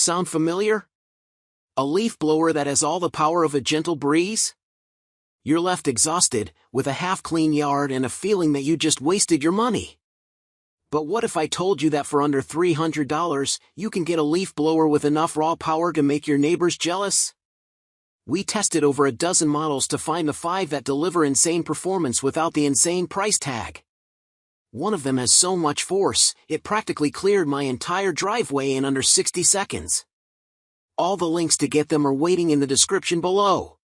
Sound familiar? A leaf blower that has all the power of a gentle breeze? You're left exhausted, with a half-clean yard and a feeling that you just wasted your money. But what if I told you that for under $300, you can get a leaf blower with enough raw power to make your neighbors jealous? We tested over a dozen models to find the 5 that deliver insane performance without the insane price tag. One of them has so much force, it practically cleared my entire driveway in under 60 seconds. All the links to get them are waiting in the description below.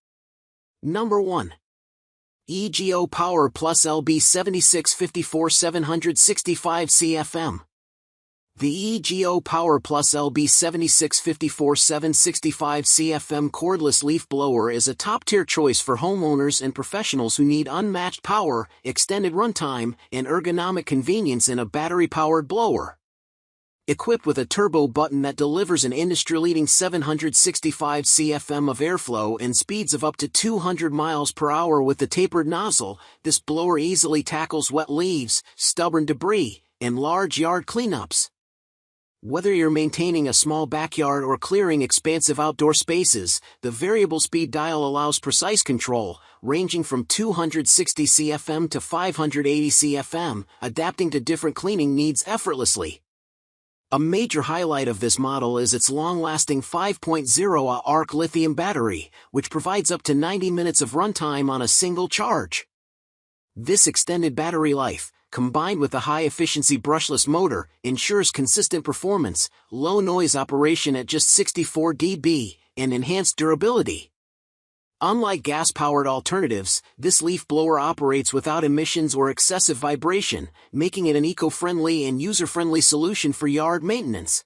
Number 1. EGO Power LB7654 765 CFM. The EGO Power LB7654 765 CFM cordless leaf blower is a top-tier choice for homeowners and professionals who need unmatched power, extended runtime, and ergonomic convenience in a battery-powered blower. Equipped with a turbo button that delivers an industry-leading 765 CFM of airflow and speeds of up to 200 miles per hour with the tapered nozzle, this blower easily tackles wet leaves, stubborn debris, and large yard cleanups. Whether you're maintaining a small backyard or clearing expansive outdoor spaces, the variable speed dial allows precise control, ranging from 260 CFM to 580 CFM, adapting to different cleaning needs effortlessly. A major highlight of this model is its long-lasting 5.0 Ah lithium battery, which provides up to 90 minutes of runtime on a single charge. This extended battery life, combined with the high-efficiency brushless motor, ensures consistent performance, low noise operation at just 64 dB, and enhanced durability. Unlike gas-powered alternatives, this leaf blower operates without emissions or excessive vibration, making it an eco-friendly and user-friendly solution for yard maintenance.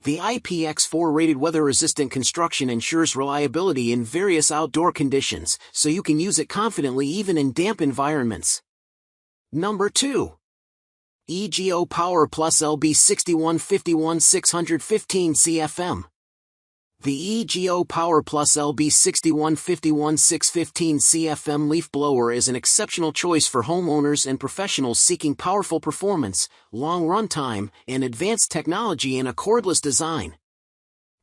The IPX4 rated weather-resistant construction ensures reliability in various outdoor conditions, so you can use it confidently even in damp environments. Number 2. EGO Power LB6151 615 CFM. The EGO Power LB6151 615 CFM leaf blower is an exceptional choice for homeowners and professionals seeking powerful performance, long runtime, and advanced technology in a cordless design.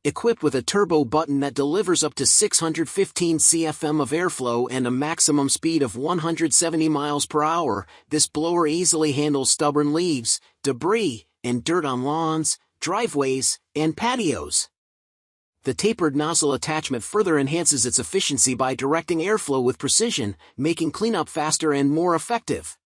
Equipped with a turbo button that delivers up to 615 CFM of airflow and a maximum speed of 170 miles per hour, this blower easily handles stubborn leaves, debris, and dirt on lawns, driveways, and patios. The tapered nozzle attachment further enhances its efficiency by directing airflow with precision, making cleanup faster and more effective.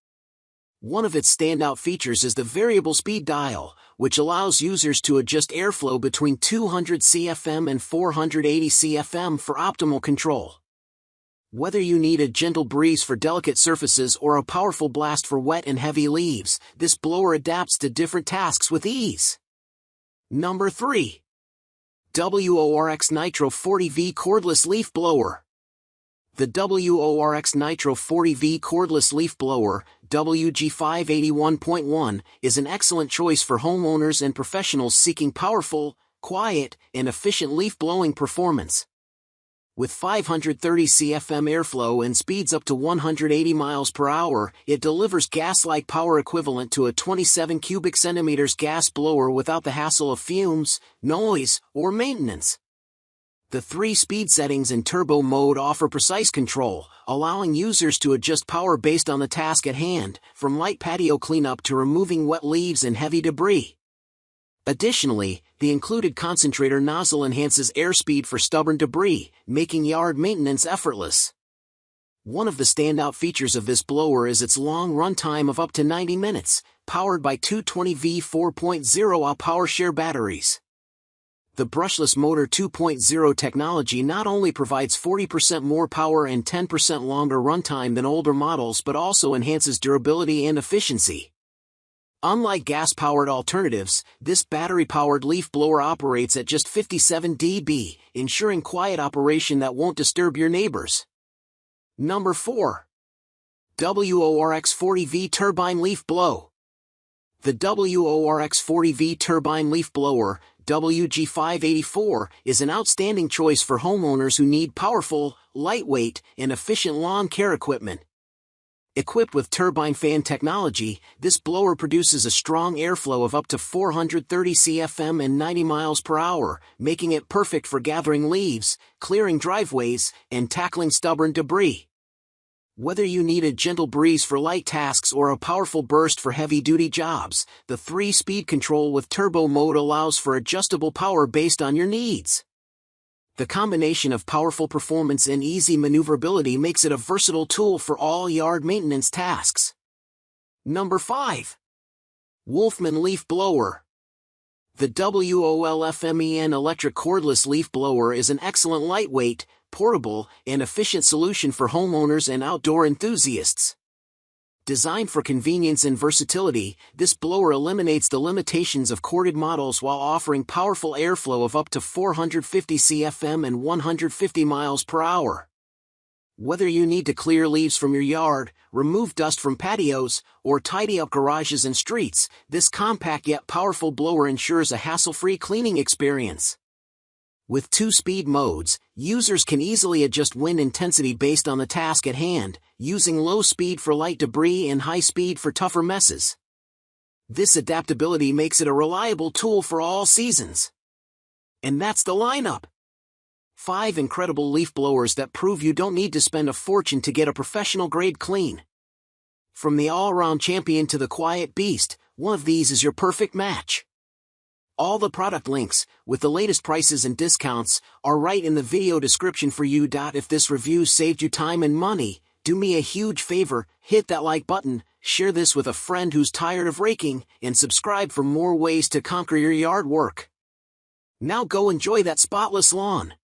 One of its standout features is the variable speed dial, which allows users to adjust airflow between 200 CFM and 480 CFM for optimal control. Whether you need a gentle breeze for delicate surfaces or a powerful blast for wet and heavy leaves, this blower adapts to different tasks with ease. Number 3. WORX Nitro 40V Cordless Leaf Blower. The WORX Nitro 40V Cordless Leaf Blower, WG581.1, is an excellent choice for homeowners and professionals seeking powerful, quiet, and efficient leaf blowing performance. With 530 CFM airflow and speeds up to 180 miles per hour, it delivers gas-like power equivalent to a 27 cubic centimeters gas blower without the hassle of fumes, noise, or maintenance. The 3 speed settings in turbo mode offer precise control, allowing users to adjust power based on the task at hand, from light patio cleanup to removing wet leaves and heavy debris. Additionally, the included concentrator nozzle enhances airspeed for stubborn debris, making yard maintenance effortless. One of the standout features of this blower is its long runtime of up to 90 minutes, powered by 220V 4.0 Ah PowerShare batteries. The brushless motor 2.0 technology not only provides 40% more power and 10% longer runtime than older models but also enhances durability and efficiency. Unlike gas-powered alternatives, this battery-powered leaf blower operates at just 57 dB, ensuring quiet operation that won't disturb your neighbors. Number 4. WORX 40V Turbine Leaf Blowe. The WORX 40V Turbine Leaf Blower, WG584, is an outstanding choice for homeowners who need powerful, lightweight, and efficient lawn care equipment. Equipped with turbine fan technology, this blower produces a strong airflow of up to 430 CFM and 90 miles per hour, making it perfect for gathering leaves, clearing driveways, and tackling stubborn debris. Whether you need a gentle breeze for light tasks or a powerful burst for heavy-duty jobs, the 3-speed control with turbo mode allows for adjustable power based on your needs. The combination of powerful performance and easy maneuverability makes it a versatile tool for all yard maintenance tasks. Number 5. WOLFMEN Leaf Blower. The WOLFMEN electric cordless leaf blower is an excellent lightweight, portable, and efficient solution for homeowners and outdoor enthusiasts. Designed for convenience and versatility, this blower eliminates the limitations of corded models while offering powerful airflow of up to 450 CFM and 150 miles per hour. Whether you need to clear leaves from your yard, remove dust from patios, or tidy up garages and streets, this compact yet powerful blower ensures a hassle-free cleaning experience. With 2-speed modes, users can easily adjust wind intensity based on the task at hand, using low speed for light debris and high speed for tougher messes. This adaptability makes it a reliable tool for all seasons. And that's the lineup. 5 incredible leaf blowers that prove you don't need to spend a fortune to get a professional-grade clean. From the all-around champion to the quiet beast, one of these is your perfect match. All the product links, with the latest prices and discounts, are right in the video description for you. If this review saved you time and money, do me a huge favor, hit that like button, share this with a friend who's tired of raking, and subscribe for more ways to conquer your yard work. Now go enjoy that spotless lawn.